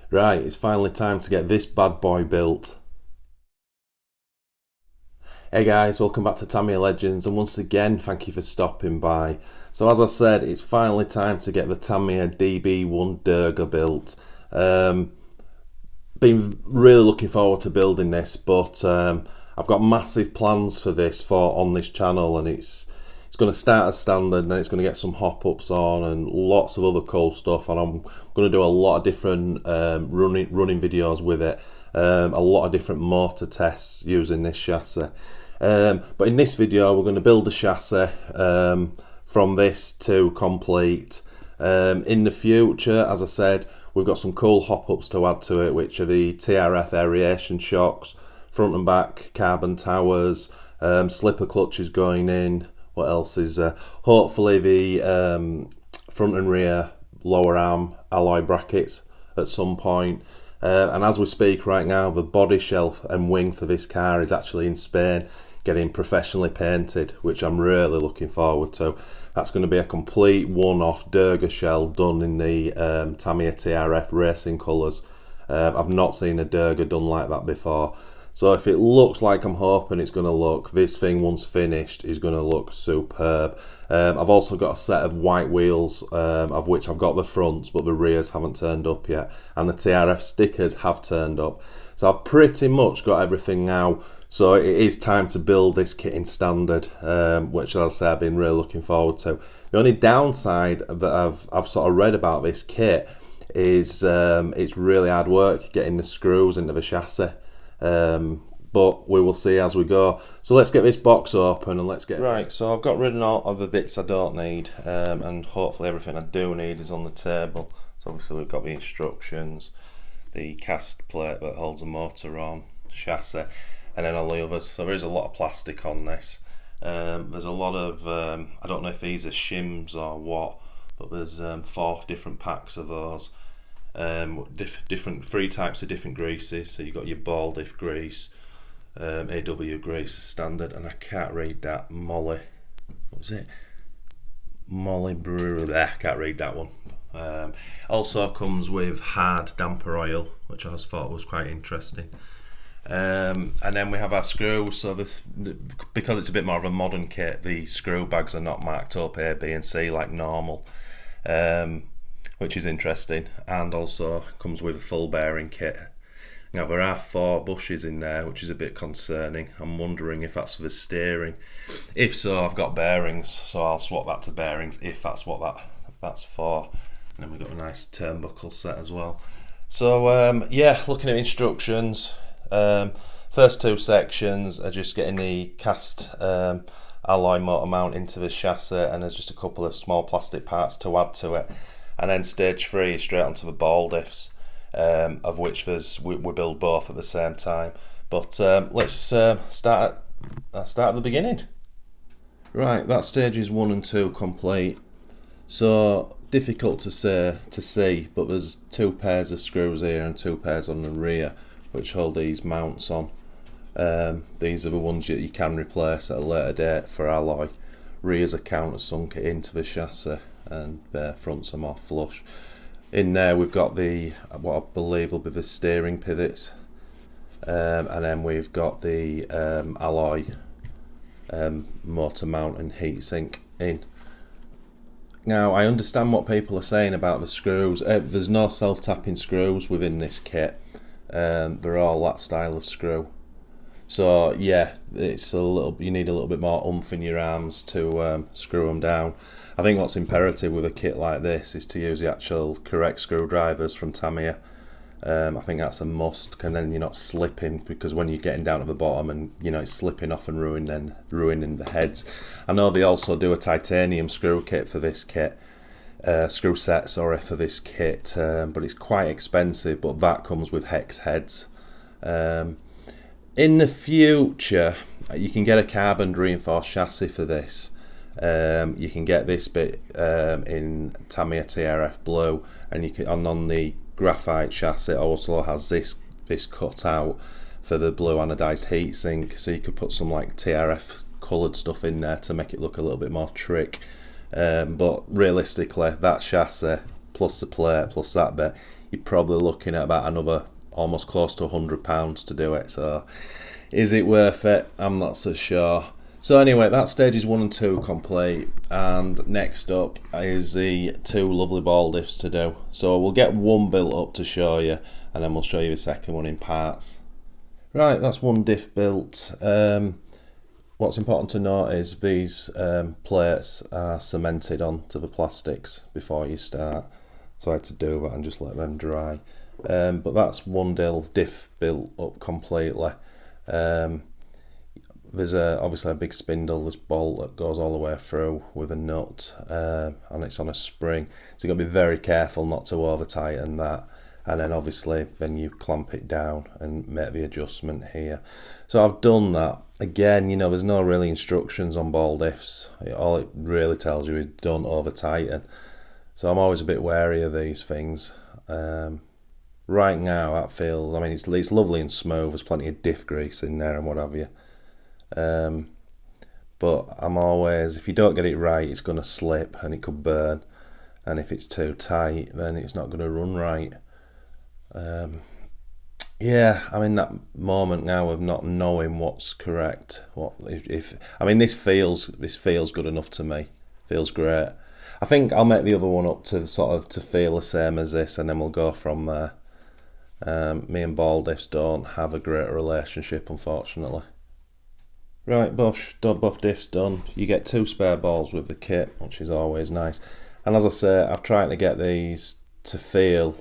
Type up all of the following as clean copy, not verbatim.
Right, it's finally time to get this bad boy built. Hey guys, welcome back to Tamiya Legends, and once again, thank you for stopping by. So as I said, it's finally time to get the Tamiya DB-01 Durga built. Been really looking forward to building this, but I've got massive plans for this on this channel, and it's going to start as standard, and it's going to get some hop-ups on and lots of other cool stuff, and I'm going to do a lot of different running videos with it, a lot of different motor tests using this chassis. But in this video we're going to build the chassis from this to complete. In the future, as I said, we've got some cool hop-ups to add to it, which are the TRF aeration shocks, front and back carbon towers, slipper clutches going in. What else is there? Hopefully the front and rear lower arm alloy brackets at some point. And as we speak right now, the body shelf and wing for this car is actually in Spain, getting professionally painted, which I'm really looking forward to. That's going to be a complete one-off Durga shell done in the Tamiya TRF racing colours. I've not seen a Durga done like that before. So if it looks like I'm hoping it's going to look, this thing once finished is going to look superb. I've also got a set of white wheels, of which I've got the fronts, but the rears haven't turned up yet. And the TRF stickers have turned up. So I've pretty much got everything now. So it is time to build this kit in standard, which, as I say, I've been really looking forward to. The only downside that I've sort of read about this kit is it's really hard work getting the screws into the chassis. But we will see as we go. So let's get this box open and let's get right. So I've got rid of all of the bits I don't need, and hopefully everything I do need is on the table. So obviously we've got the instructions, the cast plate that holds the motor on, chassis, and then all the others. So there is a lot of plastic on this. There's a lot of I don't know if these are shims or what, but there's 4 different packs of those. Different 3 types of different greases. So you've got your ball diff grease, AW grease standard, and I can't read that, Molly, what was it, Molly Brewer, I can't read that one. Also comes with hard damper oil, which I thought was quite interesting. And then we have our screws. So because it's a bit more of a modern kit, the screw bags are not marked up A, B and C like normal, which is interesting, and also comes with a full bearing kit. Now there are 4 bushes in there, which is a bit concerning. I'm wondering if that's for the steering. If so, I've got bearings, so I'll swap that to bearings if that's what that's for. And then we've got a nice turnbuckle set as well. So yeah, looking at instructions, first 2 sections are just getting the cast alloy motor mount into the chassis, and there's just a couple of small plastic parts to add to it. And then stage 3 is straight onto the ball diffs, of which we build both at the same time. But let's start at the beginning. Right, that stages 1 and 2 complete. So difficult to see, but there's 2 pairs of screws here and 2 pairs on the rear, which hold these mounts on. These are the ones that you can replace at a later date for alloy. Rears are countersunk into the chassis, and fronts are more flush. In there we've got the what I believe will be the steering pivots, and then we've got the alloy motor mount and heatsink in. Now I understand what people are saying about the screws. There's no self-tapping screws within this kit. They're all that style of screw. So yeah, it's you need a little bit more oomph in your arms to screw them down. I think what's imperative with a kit like this is to use the actual correct screwdrivers from Tamiya. I think that's a must, and then you're not slipping, because when you're getting down to the bottom and it's slipping off and ruining the heads. I know they also do a titanium screw kit for this kit, screw set, sorry, for this kit, but it's quite expensive, but that comes with hex heads. In the future, you can get a carbon reinforced chassis for this. You can get this bit in Tamiya TRF blue, and you can on the graphite chassis also has this cut out for the blue anodized heatsink, so you could put some like TRF coloured stuff in there to make it look a little bit more trick. But realistically, that chassis plus the plate plus that bit, you're probably looking at about another almost close to £100 to do it. So is it worth it? I'm not so sure. So anyway, that's stages 1 and 2 complete, and next up is the 2 lovely ball diffs to do. So we'll get one built up to show you, and then we'll show you the second one in parts. Right, that's one diff built. What's important to note is these plates are cemented onto the plastics before you start. So I had to do that and just let them dry. But that's one diff built up completely. There's obviously a big spindle, this bolt that goes all the way through with a nut, and it's on a spring. So you've got to be very careful not to over tighten that. And then obviously then you clamp it down and make the adjustment here. So I've done that. Again, you know, there's no really instructions on ball diffs. All it really tells you is don't over tighten. So I'm always a bit wary of these things. Right now that feels, I mean, it's lovely and smooth. There's plenty of diff grease in there and what have you. But I'm always, if you don't get it right, it's going to slip and it could burn. And if it's too tight, then it's not going to run right. Yeah, I'm in that moment now of not knowing what's correct. I mean, this feels good enough to me. Feels great. I think I'll make the other one up to sort of to feel the same as this, and then we'll go from there. Me and ball diffs don't have a great relationship, unfortunately. Right, both diffs done. You get 2 spare balls with the kit, which is always nice. And as I say, I've tried to get these to feel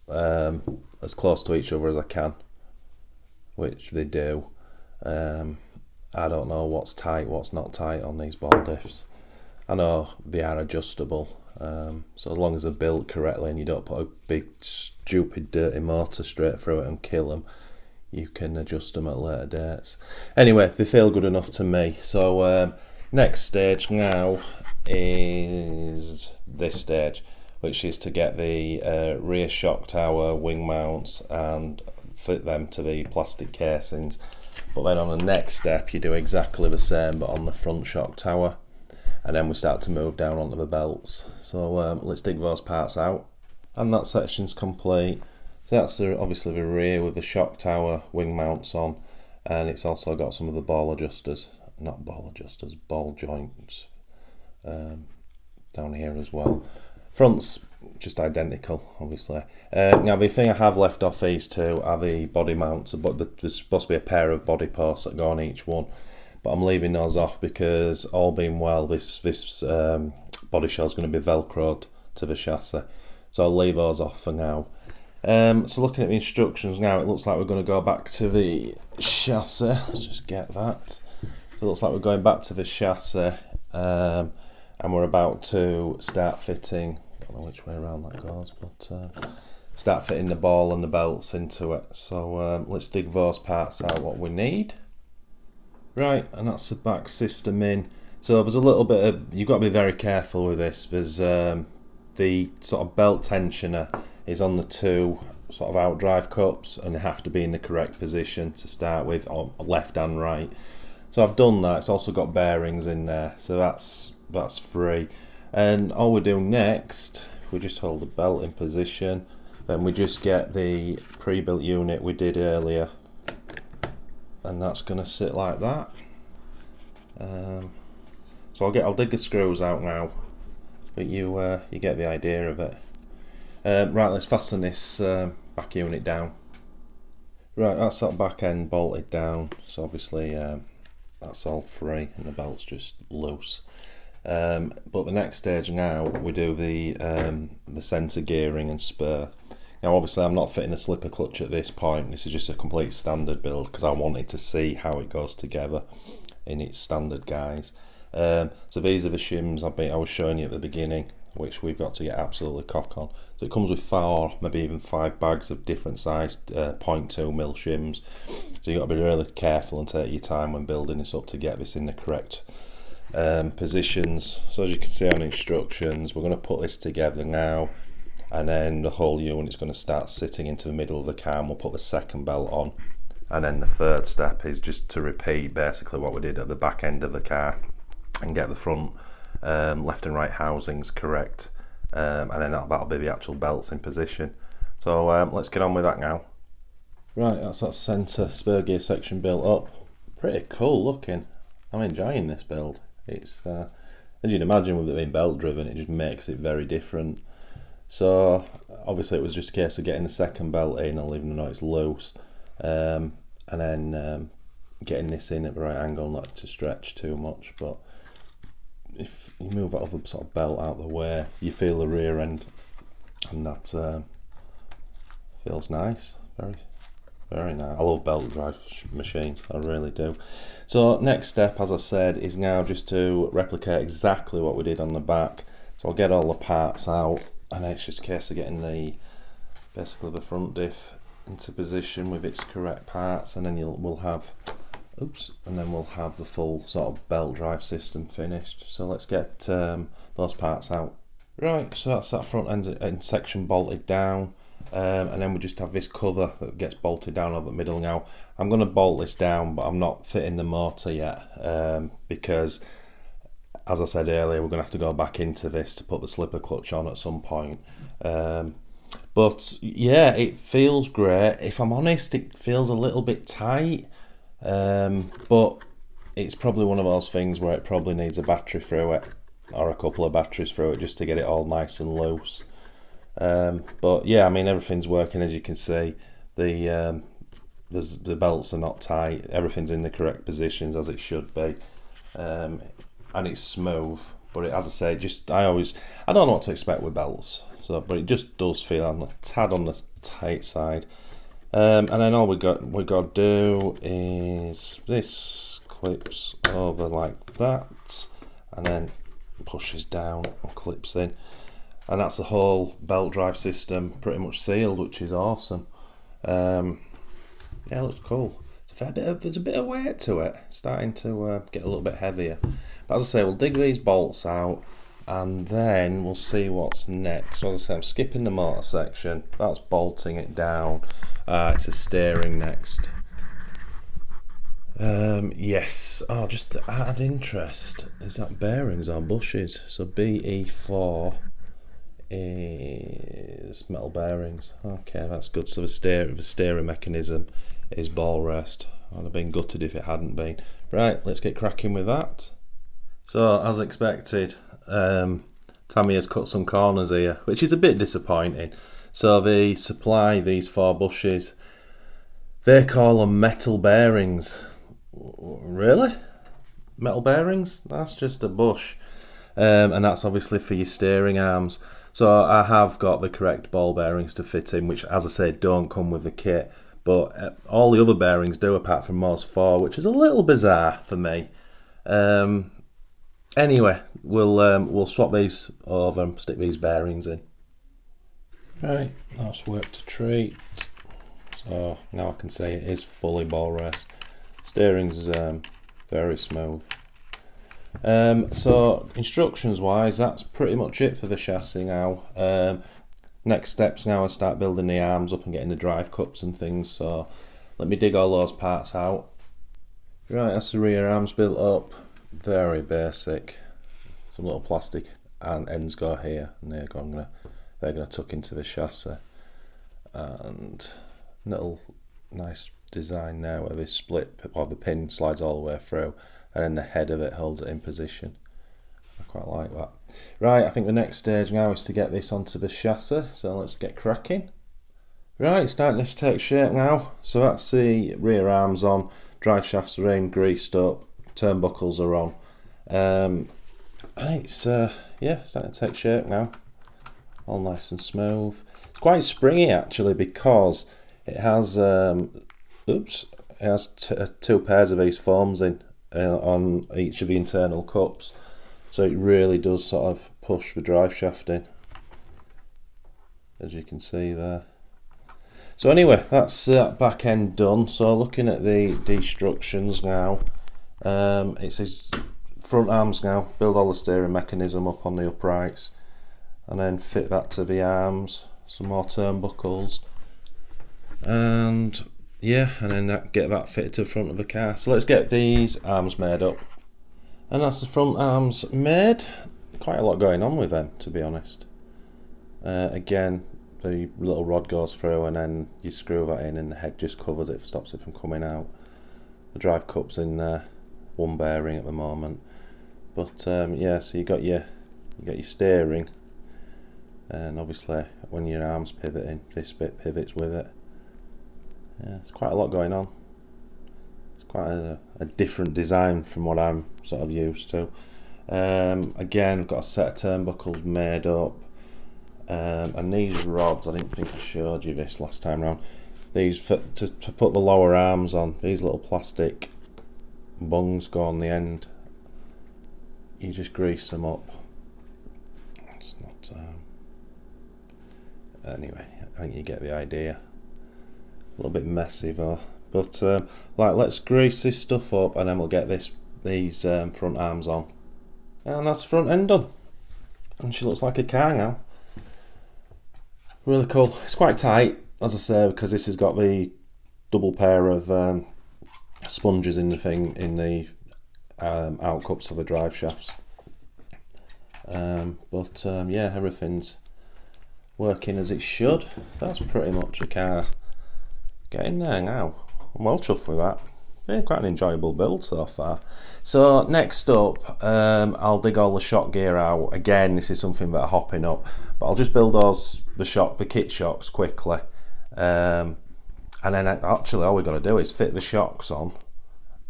as close to each other as I can, which they do. I don't know what's tight, what's not tight on these ball diffs. I know they are adjustable, so as long as they're built correctly and you don't put a big stupid dirty motor straight through it and kill them, you can adjust them at later dates. Anyway, they feel good enough to me. So next stage now is this stage, which is to get the rear shock tower, wing mounts, and fit them to the plastic casings. But then on the next step you do exactly the same but on the front shock tower, and then we start to move down onto the belts. So let's dig those parts out. And that section's complete. So that's obviously the rear with the shock tower, wing mounts on, and it's also got some of the ball adjusters, not ball adjusters, ball joints down here as well. Front's just identical, obviously. Now the thing I have left off these two are the body mounts, but there's supposed to be a pair of body posts that go on each one, but I'm leaving those off because all being well, this body shell is going to be velcroed to the chassis, so I'll leave those off for now. So looking at the instructions now, it looks like we're going to go back to the chassis. Let's just get that. So it looks like we're going back to the chassis, and we're about to start fitting, I don't know which way around that goes, but start fitting the ball and the belts into it. So let's dig those parts out, what we need. Right, and that's the back system in. So there's a little bit of, you've got to be very careful with this. There's the sort of belt tensioner is on the 2 sort of outdrive cups, and they have to be in the correct position to start with, or left and right. So I've done that. It's also got bearings in there, so that's free. And all we do next, if we just hold the belt in position, then we just get the pre-built unit we did earlier, and that's going to sit like that. So I'll dig the screws out now, but you get the idea of it. Right, let's fasten this back unit down. Right, that's that back end bolted down, so obviously that's all free and the belt's just loose. But the next stage now, we do the centre gearing and spur. Now obviously I'm not fitting a slipper clutch at this point, this is just a complete standard build because I wanted to see how it goes together in its standard guise. So these are the shims I was showing you at the beginning, which we've got to get absolutely cock on. So it comes with 4, maybe even 5 bags of different sized 0.2mm shims. So you've got to be really careful and take your time when building this up to get this in the correct positions. So as you can see on instructions, we're going to put this together now, and then the whole unit's going to start sitting into the middle of the car, and we'll put the second belt on. And then the third step is just to repeat basically what we did at the back end of the car and get the front left and right housings correct, and then that'll be the actual belts in position. So let's get on with that now. Right, that's that centre spur gear section built up. Pretty cool looking. I'm enjoying this build. It's as you'd imagine, with it being belt driven, it just makes it very different. So obviously it was just a case of getting the second belt in and leaving the noise loose, and then getting this in at the right angle, not to stretch too much. But if you move that other sort of belt out of the way, you feel the rear end, and that feels nice. Very nice. I love belt drive machines, I really do. So next step, as I said, is now just to replicate exactly what we did on the back. So I'll get all the parts out, and then it's just a case of getting basically the front diff into position with its correct parts, and then we'll have the full sort of belt drive system finished. So let's get those parts out. Right, so that's that front end section bolted down. And then we just have this cover that gets bolted down over the middle. Now I'm going to bolt this down, but I'm not fitting the motor yet, because as I said earlier, we're going to have to go back into this to put the slipper clutch on at some point. But yeah, it feels great. If I'm honest, it feels a little bit tight, but it's probably one of those things where it probably needs a battery through it, or a couple of batteries through it, just to get it all nice and loose. But yeah, I mean, everything's working, as you can see. The belts are not tight, everything's in the correct positions as it should be, and it's smooth. But as I say, I don't know what to expect with belts, but it just does feel a tad on the tight side. And then all we got to do is this clips over like that, and then pushes down and clips in. And that's the whole belt drive system pretty much sealed, which is awesome. Yeah, it looks cool. There's a bit of weight to it, starting to get a little bit heavier. But as I say, we'll dig these bolts out, and then we'll see what's next. So as I say, I'm skipping the motor section. That's bolting it down. It's a steering next. Yes. Oh, just to add interest, is that bearings or bushes? So BE4 is metal bearings. Okay, that's good. So the steering mechanism is ball rest. I'd have been gutted if it hadn't been. Right, let's get cracking with that. So as expected, Tamiya's cut some corners here, which is a bit disappointing. So they supply these 4 bushes. They call them metal bearings. Really? Metal bearings? That's just a bush. And that's obviously for your steering arms. So I have got the correct ball bearings to fit in, which, as I say, don't come with the kit. But all the other bearings do, apart from those 4, which is a little bizarre for me. Anyway, we'll swap these over and stick these bearings in. Right, that's worked to treat. So now I can say it is fully ball rest. Steering's very smooth. So instructions wise, that's pretty much it for the chassis now. Next steps now is start building the arms up and getting the drive cups and things. So let me dig all those parts out. Right, that's the rear arms built up. Very basic. Some little plastic and ends go here, and they're gonna tuck into the chassis. And little nice design now where this split, or the pin slides all the way through, and then the head of it holds it in position. I quite like that. Right, I think the next stage now is to get this onto the chassis, so let's get cracking. Right, it's starting to take shape now. So that's the rear arms on, drive shafts are in, greased up, turnbuckles are on. It's starting to take shape now. All nice and smooth. It's quite springy actually, because it has two pairs of these foams in on each of the internal cups, so it really does sort of push the drive shaft in, as you can see there. So anyway, that's that back end done. So looking at the destructions now, it says front arms now, build all the steering mechanism up on the uprights, and then fit that to the arms, some more turnbuckles, and yeah, and then get that fitted to the front of the car. So let's get these arms made up. And that's the front arms made. Quite a lot going on with them, to be honest. Again, the little rod goes through, and then you screw that in, and the head just covers it, stops it from coming out. The drive cup's in one bearing at the moment, but yeah. So you got your steering, and obviously when your arm's pivoting, this bit pivots with it. Yeah, it's quite a lot going on. It's quite a different design from what I'm sort of used to. Again, I've got a set of turnbuckles made up, and these rods, I didn't think I showed you this last time around. These to put the lower arms on, these little plastic bungs go on the end. You just grease them up. It's not anyway, I think you get the idea. A little bit messy though, but let's grease this stuff up, and then we'll get these front arms on, and that's the front end done. And she looks like a car now. Really cool. It's quite tight, as I say, because this has got the double pair of sponges in the thing, in the out cups of the drive shafts. But yeah, everything's working as it should. So that's pretty much a car getting there now. I'm well chuffed with that. Been quite an enjoyable build so far. So next up, I'll dig all the shock gear out. Again, this is something that I'm hopping up, but I'll just build the kit shocks quickly, and then actually all we've got to do is fit the shocks on,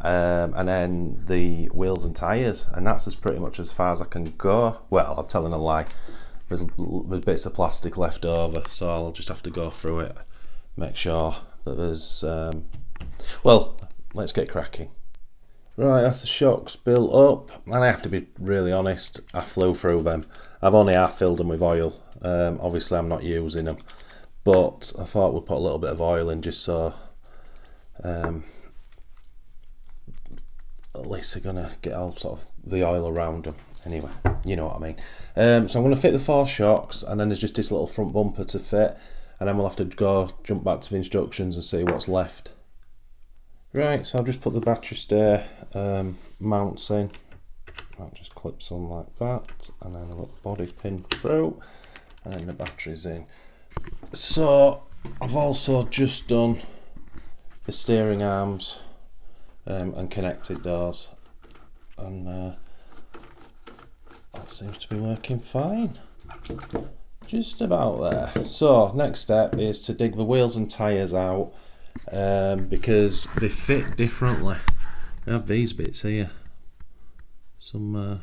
and then the wheels and tyres, and that's pretty much as far as I can go. Well, I'm telling a lie. There's bits of plastic left over, so I'll just have to go through it, make sure that there's well, let's get cracking. Right, that's the shocks built up, and I have to be really honest, I flew through them. I've only half filled them with oil. Obviously I'm not using them, but I thought we'd put a little bit of oil in just so at least they're gonna get all sort of the oil around them. Anyway, you know what I mean. So I'm going to fit the 4 shocks, and then there's just this little front bumper to fit, and then we'll have to jump back to the instructions and see what's left. Right, so I've just put the battery stay mounts in. That just clips on like that, and then a little body pin through, and then the battery's in. So I've also just done the steering arms and connected those, and that seems to be working fine. Just about there. So next step is to dig the wheels and tyres out, because they fit differently. I have these bits here. Some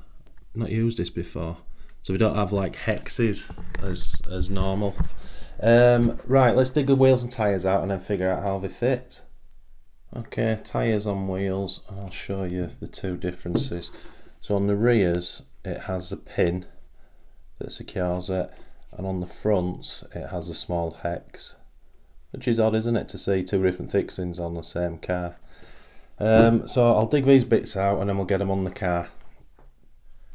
not used this before, so we don't have like hexes as normal. Right, let's dig the wheels and tyres out and then figure out how they fit. Okay, tyres on wheels, and I'll show you the two differences. So on the rears it has a pin that secures it, and on the fronts it has a small hex, which is odd, isn't it, to see two different fixings on the same car. So I'll dig these bits out and then we'll get them on the car.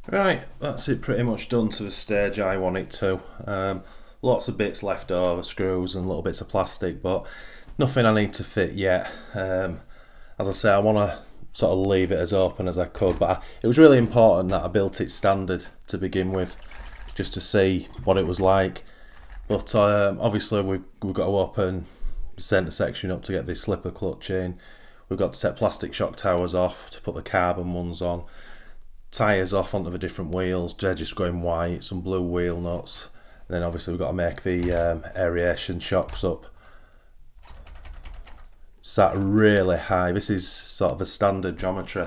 Right, that's it pretty much done to the stage I want it to. Lots of bits left over, screws and little bits of plastic, but nothing I need to fit yet. As I say, I want to sort of leave it as open as I could, but it was really important that I built it standard to begin with, just to see what it was like. But obviously we've got to open the centre section up to get this slipper clutch in. We've got to set plastic shock towers off to put the carbon ones on, tyres off onto the different wheels, they're just going white, some blue wheel nuts, and then obviously we've got to make the aeration shocks up. Sat really high. This is sort of a standard geometry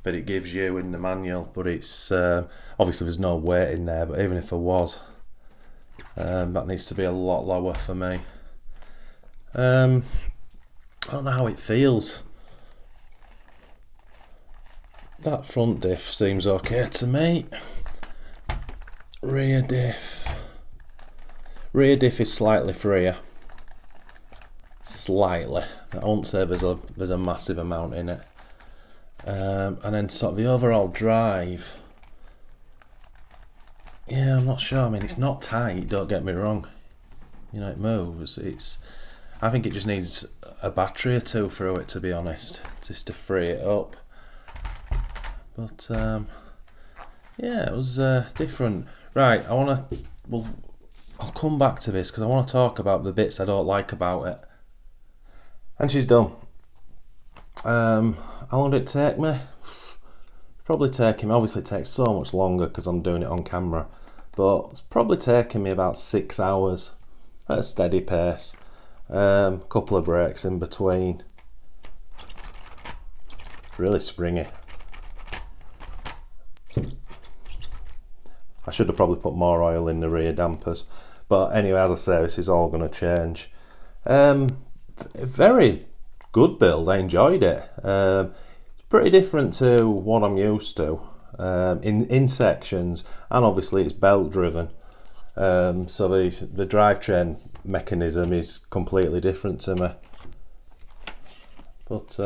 that it gives you in the manual, but it's obviously there's no weight in there, but even if there was, that needs to be a lot lower for me. I don't know how it feels. That front diff seems okay to me. Rear diff is slightly freer. Slightly. I won't say there's a massive amount in it. And then sort of the overall drive, yeah, I'm not sure. I mean, it's not tight, don't get me wrong. You know, it moves. I think it just needs a battery or two through it, to be honest, just to free it up. But yeah, it was different. Right, we'll I'll come back to this because I want to talk about the bits I don't like about it. And she's done. How long did it take me? Probably taking me, obviously it takes so much longer because I'm doing it on camera, but it's probably taking me about 6 hours at a steady pace. Couple of breaks in between. It's really springy. I should have probably put more oil in the rear dampers, but anyway, as I say, this is all going to change. Very good build, I enjoyed it. It's pretty different to what I'm used to in sections, and obviously it's belt driven, so the drivetrain mechanism is completely different to me, but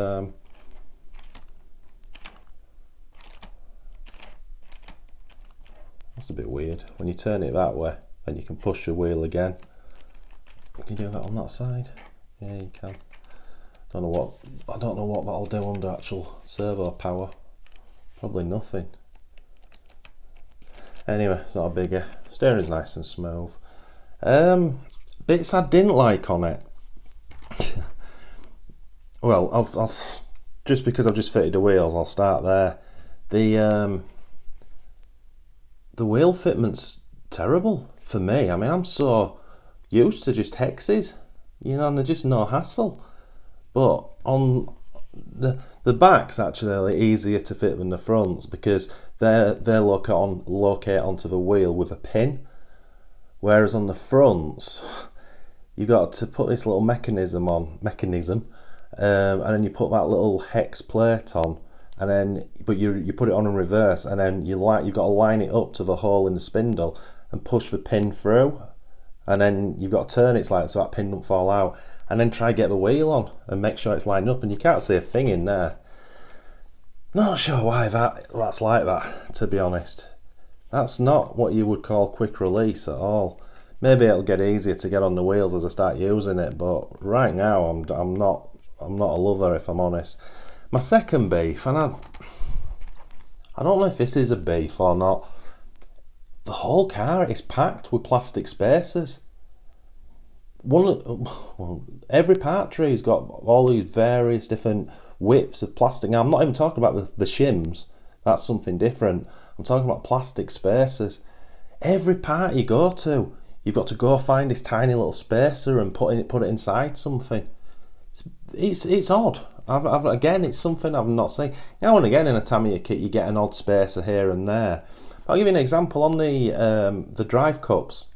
that's a bit weird. When you turn it that way, then you can push the wheel again. Can you do that on that side? Yeah, you can. I don't know what that'll do under actual servo power. Probably nothing. Anyway, it's not a bigger. Steering's nice and smooth. Bits I didn't like on it. Well, I'll just because I've just fitted the wheels, I'll start there. The wheel fitment's terrible for me. I mean, I'm so used to just hexes, you know, and they're just no hassle. But on the backs actually easier to fit than the fronts because they locate onto the wheel with a pin, whereas on the fronts you've got to put this little mechanism on, and then you put that little hex plate on, and then but you put it on in reverse, and then you've got to line it up to the hole in the spindle and push the pin through, and then you've got to turn it so that pin don't fall out, and then try get the wheel on and make sure it's lined up, and you can't see a thing in there. Not sure why that's like that, to be honest. That's not what you would call quick release at all. Maybe it'll get easier to get on the wheels as I start using it, but right now I'm not a lover, if I'm honest. My second beef, and I don't know if this is a beef or not, the whole car is packed with plastic spacers. Every part tree's got all these various different widths of plastic. Now, I'm not even talking about the shims. That's something different. I'm talking about plastic spacers. Every part you go to, you've got to go find this tiny little spacer and put it inside something. It's odd. Again, it's something I've not seen. Now and again in a Tamiya kit, you get an odd spacer here and there. I'll give you an example on the drive cups,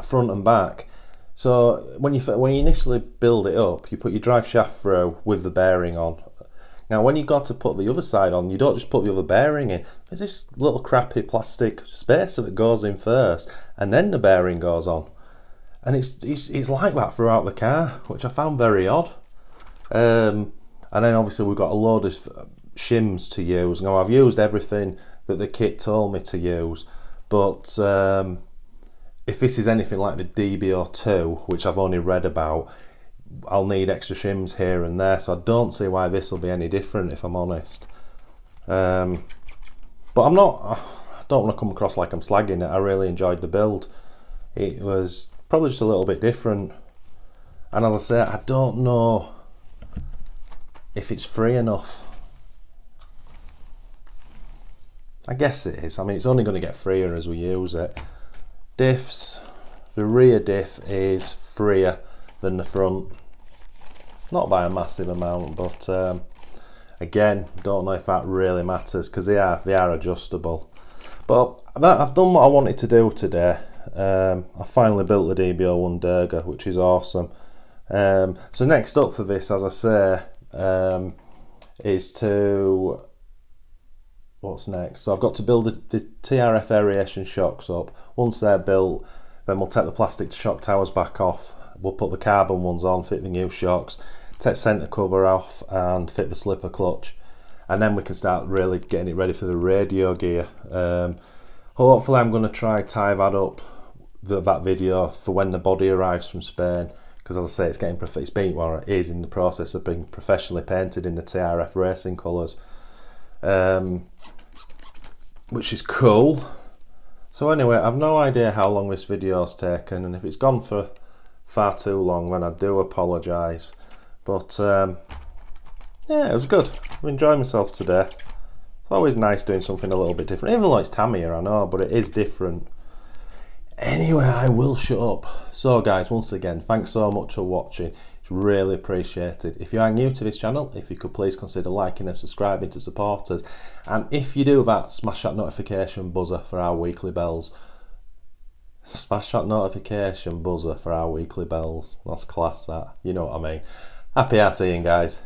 front and back. So when you initially build it up, you put your drive shaft through with the bearing on. Now when you got to put the other side on, you don't just put the other bearing in. There's this little crappy plastic spacer that goes in first, and then the bearing goes on. And it's like that throughout the car, which I found very odd. And then obviously we've got a load of shims to use. Now I've used everything that the kit told me to use, but if this is anything like the DB-02, which I've only read about, I'll need extra shims here and there, so I don't see why this will be any different, if I'm honest. But I don't want to come across like I'm slagging it. I really enjoyed the build. It was probably just a little bit different, and as I say, I don't know if it's free enough. I guess it is. I mean, it's only going to get freer as we use it. Diffs, the rear diff is freer than the front, not by a massive amount, but again, don't know if that really matters because they are adjustable. But I've done what I wanted to do today. I finally built the DB-01 Durga, which is awesome. So next up for this, as I say, is to, what's next? So I've got to build the TRF aeration shocks up. Once they're built, then we'll take the plastic shock towers back off. We'll put the carbon ones on, fit the new shocks, take centre cover off and fit the slipper clutch. And then we can start really getting it ready for the radio gear. Hopefully I'm going to try tie that up, that video, for when the body arrives from Spain. Because as I say, it is in the process of being professionally painted in the TRF racing colours. Which is cool. So anyway, I've no idea how long this video's taken, and if it's gone for far too long, then I do apologise. But yeah, it was good. I've enjoyed myself today. It's always nice doing something a little bit different, even though it's Tamiya, I know, but it is different. Anyway, I will shut up. So guys, once again, thanks so much for watching. It's really appreciated. If you are new to this channel, if you could please consider liking and subscribing to support us. And if you do that, smash that notification buzzer for our weekly bells. Smash that notification buzzer for our weekly bells. That's class, that. You know what I mean. Happy seeing, guys.